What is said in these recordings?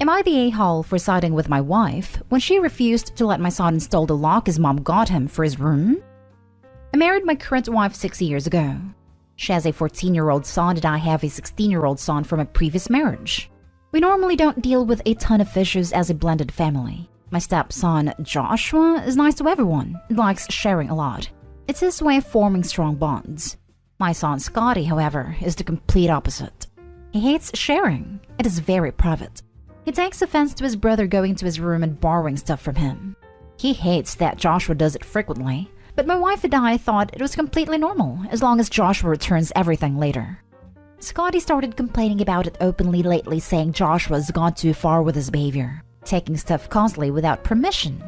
Am I the a-hole for siding with my wife when she refused to let my son install the lock his mom got him for his room? I married my current wife 6 years ago. She has a 14-year-old son and I have a 16-year-old son from a previous marriage. We normally don't deal with a ton of issues as a blended family. My stepson, Joshua, is nice to everyone and likes sharing a lot. It's his way of forming strong bonds. My son, Scotty, however, is the complete opposite. He hates sharing. It is very private. He takes offense to his brother going to his room and borrowing stuff from him. He hates that Joshua does it frequently, but my wife and I thought it was completely normal as long as Joshua returns everything later. Scotty started complaining about it openly lately, saying Joshua's gone too far with his behavior, taking stuff constantly without permission.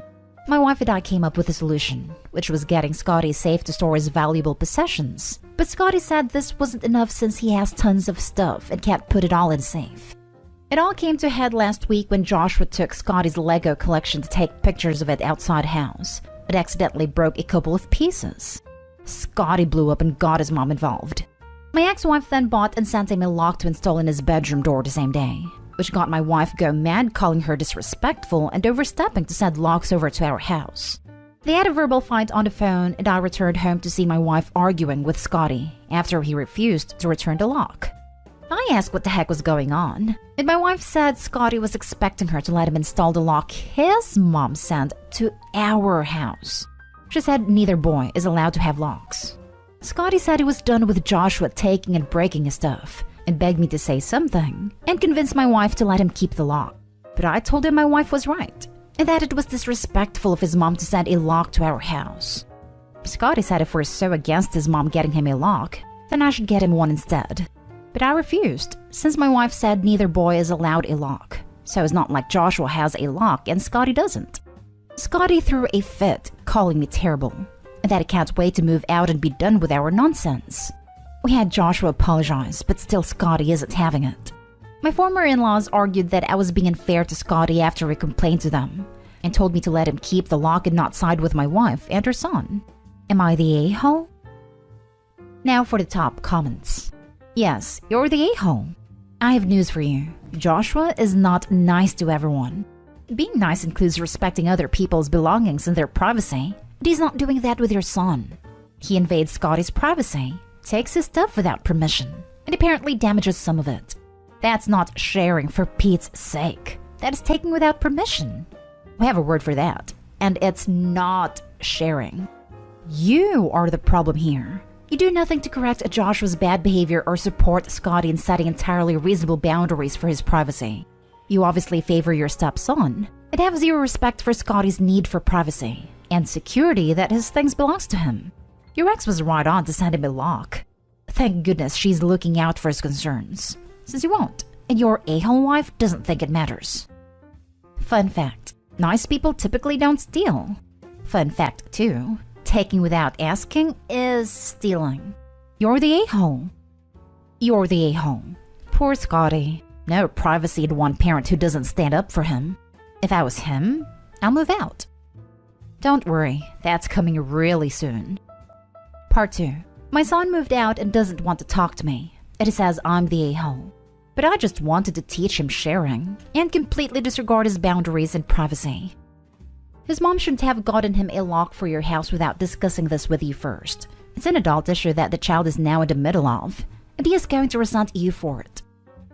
My wife and I came up with a solution, which was getting Scotty safe to store his valuable possessions. But Scotty said this wasn't enough since he has tons of stuff and can't put it all in safe. It all came to a head last week when Joshua took Scotty's Lego collection to take pictures of it outside house, but accidentally broke a couple of pieces. Scotty blew up and got his mom involved. My ex-wife then bought and sent him a lock to install in his bedroom door the same day, which got my wife go mad, calling her disrespectful and overstepping to send locks over to our house. They had a verbal fight on the phone and I returned home to see my wife arguing with Scotty after he refused to return the lock. I asked what the heck was going on, and my wife said Scotty was expecting her to let him install the lock his mom sent to our house. She said neither boy is allowed to have locks. Scotty said he was done with Joshua taking and breaking his stuff, and begged me to say something, and convinced my wife to let him keep the lock. But I told him my wife was right, and that it was disrespectful of his mom to send a lock to our house. Scotty said if we're so against his mom getting him a lock, then I should get him one instead. But I refused, since my wife said neither boy is allowed a lock, so it's not like Joshua has a lock and Scotty doesn't. Scotty threw a fit, calling me terrible, and that he can't wait to move out and be done with our nonsense. We had Joshua apologize, but still Scotty isn't having it. My former in-laws argued that I was being unfair to Scotty after we complained to them, and told me to let him keep the lock and not side with my wife and her son. Am I the a-hole? Now for the top comments. Yes, you're the a-hole. I have news for you. Joshua is not nice to everyone. Being nice includes respecting other people's belongings and their privacy, but he's not doing that with your son. He invades Scotty's privacy, takes his stuff without permission, and apparently damages some of it. That's not sharing, for Pete's sake. That is taking without permission. We have a word for that, and it's not sharing. You are the problem here. You do nothing to correct Joshua's bad behavior or support Scotty in setting entirely reasonable boundaries for his privacy. You obviously favor your stepson and have zero respect for Scotty's need for privacy and security that his things belongs to him. Your ex was right on to send him a lock. Thank goodness she's looking out for his concerns, since you won't, and your a-hole wife doesn't think it matters. Fun fact, nice people typically don't steal. Fun fact 2. Taking without asking is stealing. You're the a-hole. You're the a-hole. Poor Scotty. No privacy to one parent who doesn't stand up for him. If I was him, I'll move out. Don't worry, that's coming really soon. Part 2. My son moved out and doesn't want to talk to me. It says I'm the a-hole. But I just wanted to teach him sharing and completely disregard his boundaries and privacy. His mom shouldn't have gotten him a lock for your house without discussing this with you first. It's an adult issue that the child is now in the middle of, and he is going to resent you for it.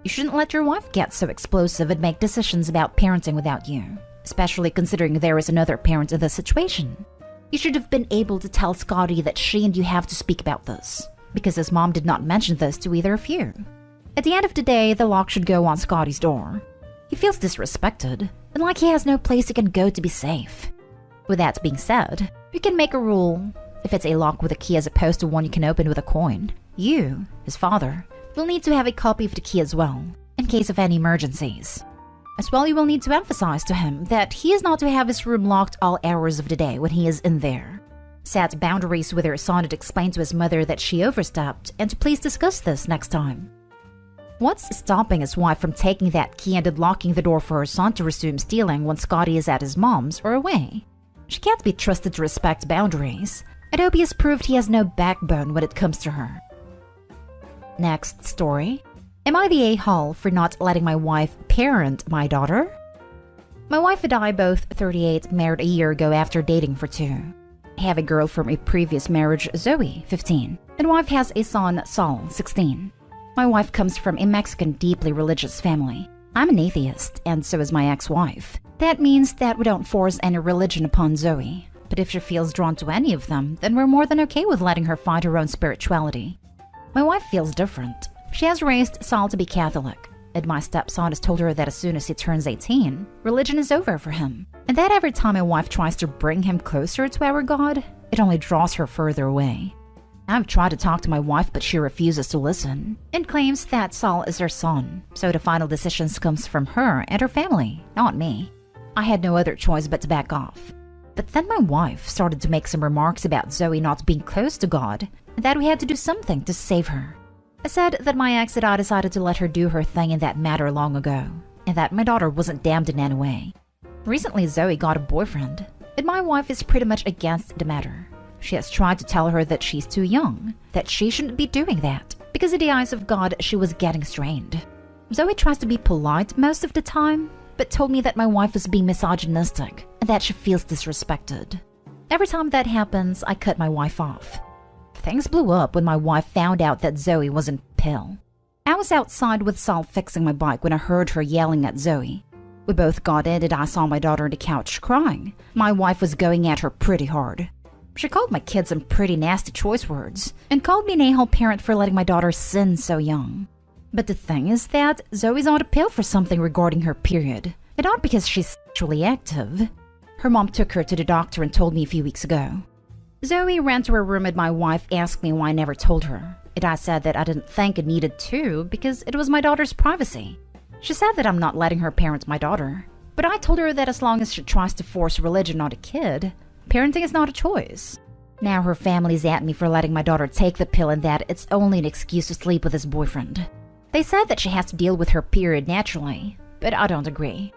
You shouldn't let your wife get so explosive and make decisions about parenting without you, especially considering there is another parent in this situation. You should have been able to tell Scotty that she and you have to speak about this, because his mom did not mention this to either of you. At the end of the day, the lock should go on Scotty's door. He feels disrespected, and like he has no place he can go to be safe. With that being said, you can make a rule. If it's a lock with a key as opposed to one you can open with a coin, you, his father, will need to have a copy of the key as well, in case of any emergencies. As well, you will need to emphasize to him that he is not to have his room locked all hours of the day when he is in there. Set boundaries with your son and explain to his mother that she overstepped, and to please discuss this next time. What's stopping his wife from taking that key and unlocking the door for her son to resume stealing when Scotty is at his mom's or away? She can't be trusted to respect boundaries, and Obi has proved he has no backbone when it comes to her. Next story. Am I the a-hole for not letting my wife parent my daughter? My wife and I, both 38, married a year ago after dating for 2. I have a girl from a previous marriage, Zoe, 15, and wife has a son, Saul, 16. My wife comes from a Mexican, deeply religious family. I'm an atheist, and so is my ex-wife. That means that we don't force any religion upon Zoe. But if she feels drawn to any of them, then we're more than okay with letting her find her own spirituality. My wife feels different. She has raised Saul to be Catholic, and my stepson has told her that as soon as he turns 18, religion is over for him. And that every time my wife tries to bring him closer to our God, it only draws her further away. I've tried to talk to my wife, but she refuses to listen and claims that Saul is her son, so the final decision comes from her and her family, not me. I had no other choice but to back off. But then my wife started to make some remarks about Zoe not being close to God and that we had to do something to save her. I said that my ex and I decided to let her do her thing in that matter long ago, and that my daughter wasn't damned in any way. Recently, Zoe got a boyfriend, and my wife is pretty much against the matter. She has tried to tell her that she's too young, that she shouldn't be doing that, because in the eyes of God, she was getting strained. Zoe tries to be polite most of the time, but told me that my wife is being misogynistic and that she feels disrespected. Every time that happens, I cut my wife off. Things blew up when my wife found out that Zoe wasn't pill. I was outside with Saul fixing my bike when I heard her yelling at Zoe. We both got in and I saw my daughter on the couch crying. My wife was going at her pretty hard. She called my kids some pretty nasty choice words and called me an a-hole parent for letting my daughter sin so young. But the thing is that Zoe's on a pill for something regarding her period, and not because she's sexually active. Her mom took her to the doctor and told me a few weeks ago. Zoe ran to her room and my wife asked me why I never told her, and I said that I didn't think it needed to because it was my daughter's privacy. She said that I'm not letting her parent my daughter, but I told her that as long as she tries to force religion on a kid, parenting is not a choice. Now her family's at me for letting my daughter take the pill and that it's only an excuse to sleep with his boyfriend. They said that she has to deal with her period naturally, but I don't agree.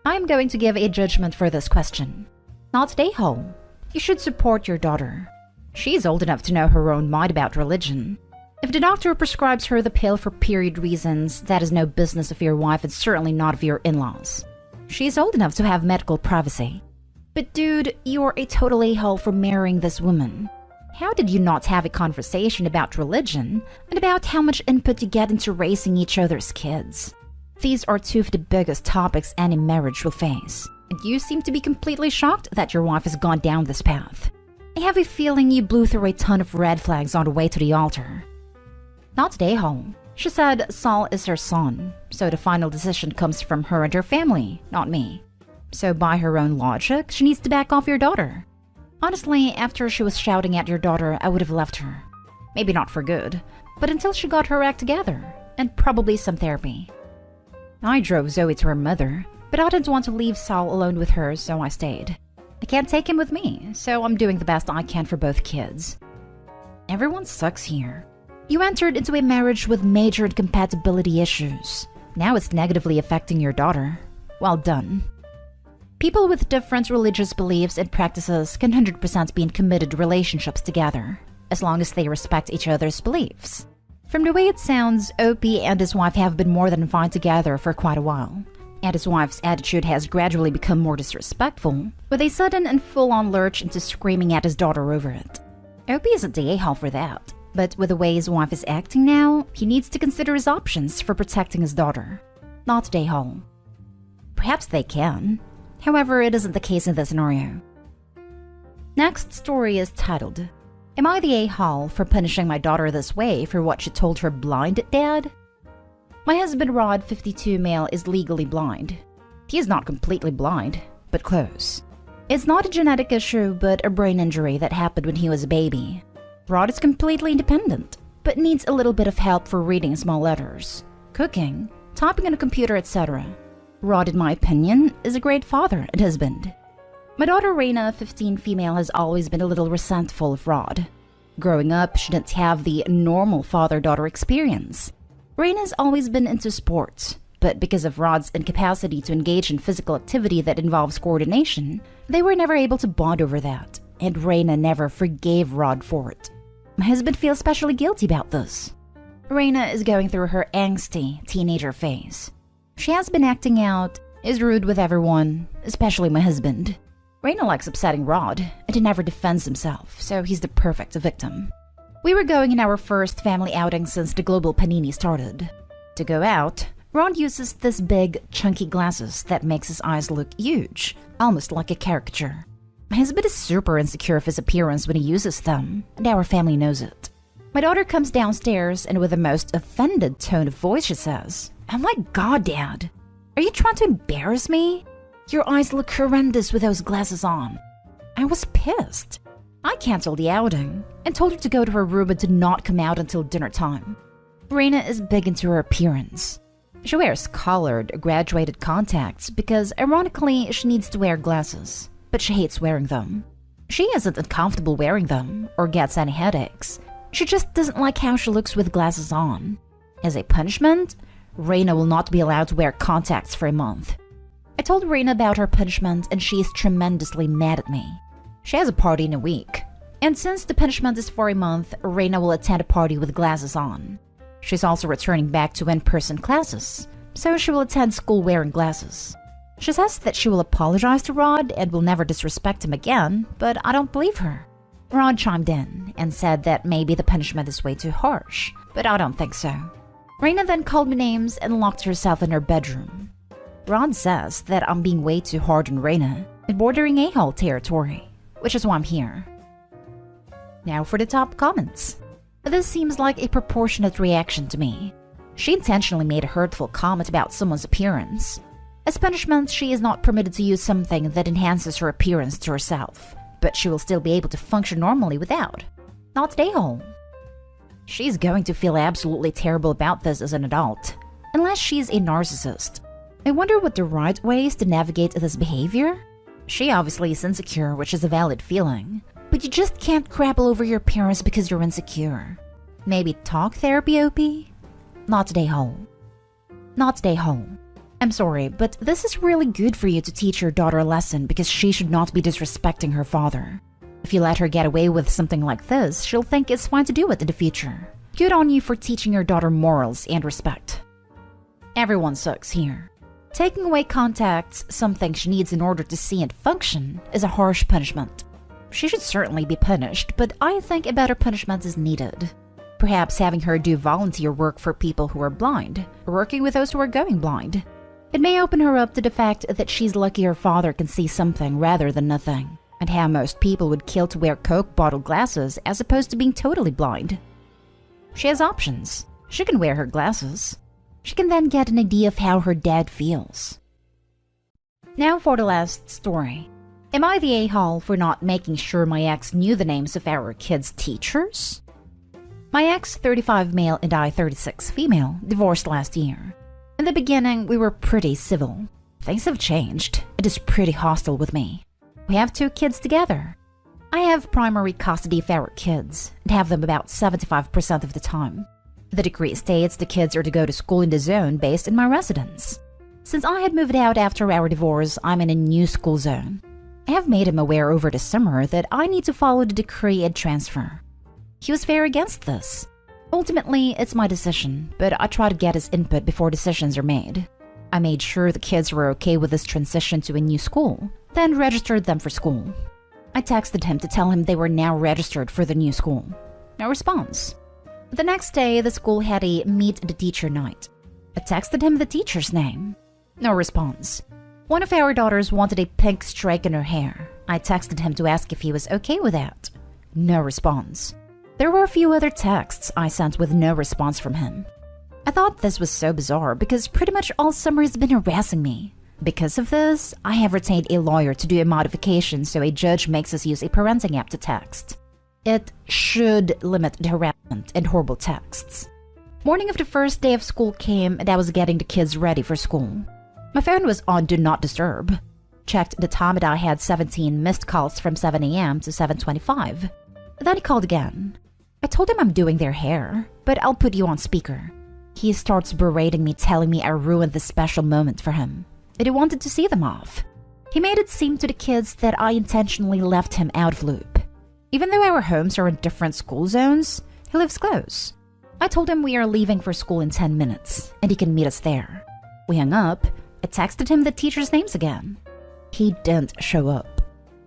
I am going to give a judgment for this question. Not a hole. You should support your daughter. She's old enough to know her own mind about religion. If the doctor prescribes her the pill for period reasons, that is no business of your wife and certainly not of your in-laws. She's old enough to have medical privacy. But dude, you're a total a-hole for marrying this woman. How did you not have a conversation about religion and about how much input you get into raising each other's kids? These are two of the biggest topics any marriage will face, and you seem to be completely shocked that your wife has gone down this path. I have a feeling you blew through a ton of red flags on the way to the altar. Not a hole. She said Saul is her son, so the final decision comes from her and her family, not me. So by her own logic, she needs to back off your daughter. Honestly, after she was shouting at your daughter, I would have left her. Maybe not for good, but until she got her act together, and probably some therapy. I drove Zoe to her mother, but I didn't want to leave Saul alone with her, so I stayed. I can't take him with me, so I'm doing the best I can for both kids. Everyone sucks here. You entered into a marriage with major incompatibility issues. Now it's negatively affecting your daughter. Well done. People with different religious beliefs and practices can 100% be in committed relationships together, as long as they respect each other's beliefs. From the way it sounds, Opie and his wife have been more than fine together for quite a while, and his wife's attitude has gradually become more disrespectful, with a sudden and full-on lurch into screaming at his daughter over it. Opie isn't the a-hole for that, but with the way his wife is acting now, he needs to consider his options for protecting his daughter. Not the a-hole. Perhaps they can. However, it isn't the case in this scenario. Next story is titled, Am I the a-hole for punishing my daughter this way for what she told her blind dad? My husband Rod, 52 male, is legally blind. He is not completely blind, but close. It's not a genetic issue, but a brain injury that happened when he was a baby. Rod is completely independent, but needs a little bit of help for reading small letters, cooking, typing on a computer, etc. Rod, in my opinion, is a great father and husband. My daughter Raina, 15 female, has always been a little resentful of Rod. Growing up, she didn't have the normal father-daughter experience. Raina's always been into sports, but because of Rod's incapacity to engage in physical activity that involves coordination, they were never able to bond over that, and Raina never forgave Rod for it. My husband feels especially guilty about this. Reina is going through her angsty teenager phase. She has been acting out, is rude with everyone, especially my husband. Reina likes upsetting Rod, and he never defends himself, so he's the perfect victim. We were going in our first family outing since the global panini started. To go out, Rod uses this big, chunky glasses that makes his eyes look huge, almost like a caricature. My husband is super insecure of his appearance when he uses them, and our family knows it. My daughter comes downstairs and with the most offended tone of voice she says, "Oh my God, Dad, are you trying to embarrass me? Your eyes look horrendous with those glasses on." I was pissed. I canceled the outing and told her to go to her room and to not come out until dinner time. Reina is big into her appearance. She wears colored, graduated contacts because, ironically, she needs to wear glasses, but she hates wearing them. She isn't uncomfortable wearing them or gets any headaches. She just doesn't like how she looks with glasses on. As a punishment, Reina will not be allowed to wear contacts for a month. I told Reina about her punishment and she is tremendously mad at me. She has a party in a week, and since the punishment is for a month, Reina will attend a party with glasses on. She's also returning back to in-person classes, so she will attend school wearing glasses. She says that she will apologize to Rod and will never disrespect him again, but I don't believe her. Rod chimed in and said that maybe the punishment is way too harsh, but I don't think so. Reina then called me names and locked herself in her bedroom. Rod says that I'm being way too hard on Reina and bordering a-hole territory, which is why I'm here. Now for the top comments. This seems like a proportionate reaction to me. She intentionally made a hurtful comment about someone's appearance. As punishment, she is not permitted to use something that enhances her appearance to herself, but she will still be able to function normally without. Not a-hole. She's going to feel absolutely terrible about this as an adult, unless she's a narcissist. I wonder what the right way is to navigate this behavior? She obviously is insecure, which is a valid feeling, but you just can't crapple over your appearance because you're insecure. Maybe talk therapy, OP? Not a-hole. Not a-hole. I'm sorry, but this is really good for you to teach your daughter a lesson because she should not be disrespecting her father. If you let her get away with something like this, she'll think it's fine to do it in the future. Good on you for teaching your daughter morals and respect. Everyone sucks here. Taking away contacts, something she needs in order to see and function, is a harsh punishment. She should certainly be punished, but I think a better punishment is needed. Perhaps having her do volunteer work for people who are blind, or working with those who are going blind. It may open her up to the fact that she's lucky her father can see something rather than nothing, and how most people would kill to wear Coke bottle glasses as opposed to being totally blind. She has options. She can wear her glasses. She can then get an idea of how her dad feels. Now for the last story. Am I the a-hole for not making sure my ex knew the names of our kids' teachers? My ex, 35 male and I, 36 female, divorced last year. In the beginning, we were pretty civil. Things have changed. It is pretty hostile with me. We have 2 kids together. I have primary custody of our kids and have them about 75% of the time. The decree states the kids are to go to school in the zone based in my residence. Since I had moved out after our divorce, I'm in a new school zone. I have made him aware over the summer that I need to follow the decree and transfer. He was very against this. Ultimately, it's my decision, but I try to get his input before decisions are made. I made sure the kids were okay with this transition to a new school, then registered them for school. I texted him to tell him they were now registered for the new school. No response. The next day, the school had a meet the teacher night. I texted him the teacher's name. No response. One of our daughters wanted a pink streak in her hair. I texted him to ask if he was okay with that. No response. There were a few other texts I sent with no response from him. I thought this was so bizarre because pretty much all summer he's been harassing me. Because of this, I have retained a lawyer to do a modification so a judge makes us use a parenting app to text. It should limit the harassment and horrible texts. Morning of the first day of school came and I was getting the kids ready for school. My phone was on Do Not Disturb. Checked the time and I had 17 missed calls from 7 a.m. to 7:25. Then he called again. I told him I'm doing their hair, but I'll put you on speaker. He starts berating me, telling me I ruined this special moment for him, that he wanted to see them off. He made it seem to the kids that I intentionally left him out of loop. Even though our homes are in different school zones, he lives close. I told him we are leaving for school in 10 minutes and he can meet us there. We hung up. I texted him the teachers' names again. He didn't show up.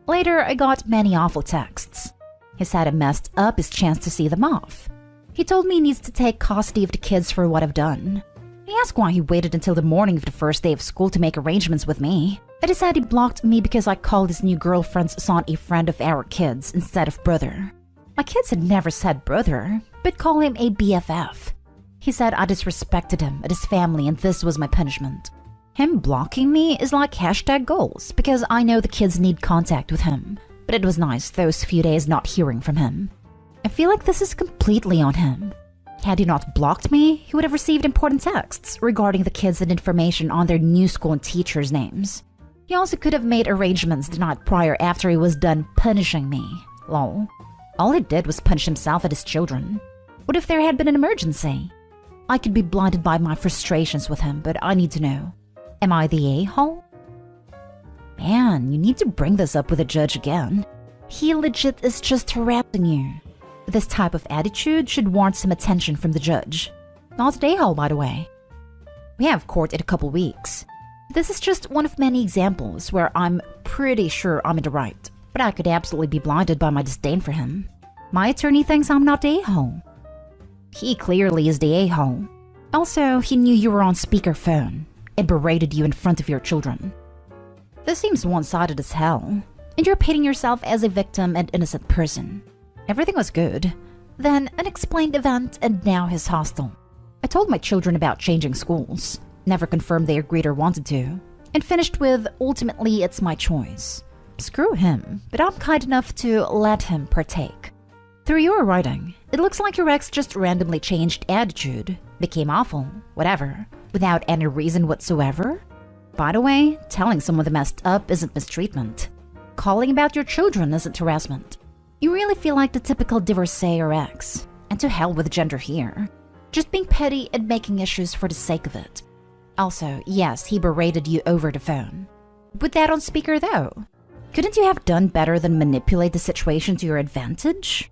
Later, I got many awful texts. He said I messed up his chance to see them off. He told me he needs to take custody of the kids for what I've done. I asked why he waited until the morning of the first day of school to make arrangements with me. But he said he blocked me because I called his new girlfriend's son a friend of our kids instead of brother. My kids had never said brother, but call him a BFF. He said I disrespected him and his family and this was my punishment. Him blocking me is like #goals because I know the kids need contact with him. But it was nice those few days not hearing from him. I feel like this is completely on him. Had he not blocked me, he would have received important texts regarding the kids and information on their new school and teachers' names. He also could have made arrangements the night prior after he was done punishing me. Lol. All he did was punish himself and his children. What if there had been an emergency? I could be blinded by my frustrations with him, but I need to know. Am I the a-hole? Man, you need to bring this up with a judge again. He legit is just harassing you. This type of attitude should warrant some attention from the judge. Not the a-hole, by the way. We have court in a couple weeks. This is just one of many examples where I'm pretty sure I'm in the right, but I could absolutely be blinded by my disdain for him. My attorney thinks I'm not the a-hole. He clearly is the a-hole. Also, he knew you were on speakerphone and berated you in front of your children. This seems one-sided as hell, and you're painting yourself as a victim and innocent person. Everything was good, then unexplained event, and now he's hostile. I told my children about changing schools, never confirmed they agreed or wanted to, and finished with, ultimately it's my choice. Screw him, but I'm kind enough to let him partake. Through your writing, it looks like your ex just randomly changed attitude, became awful, whatever, without any reason whatsoever. By the way, telling someone they messed up isn't mistreatment. Calling about your children isn't harassment. You really feel like the typical divorcee or ex. And to hell with gender here. Just being petty and making issues for the sake of it. Also, yes, he berated you over the phone. With that on speaker though. Couldn't you have done better than manipulate the situation to your advantage?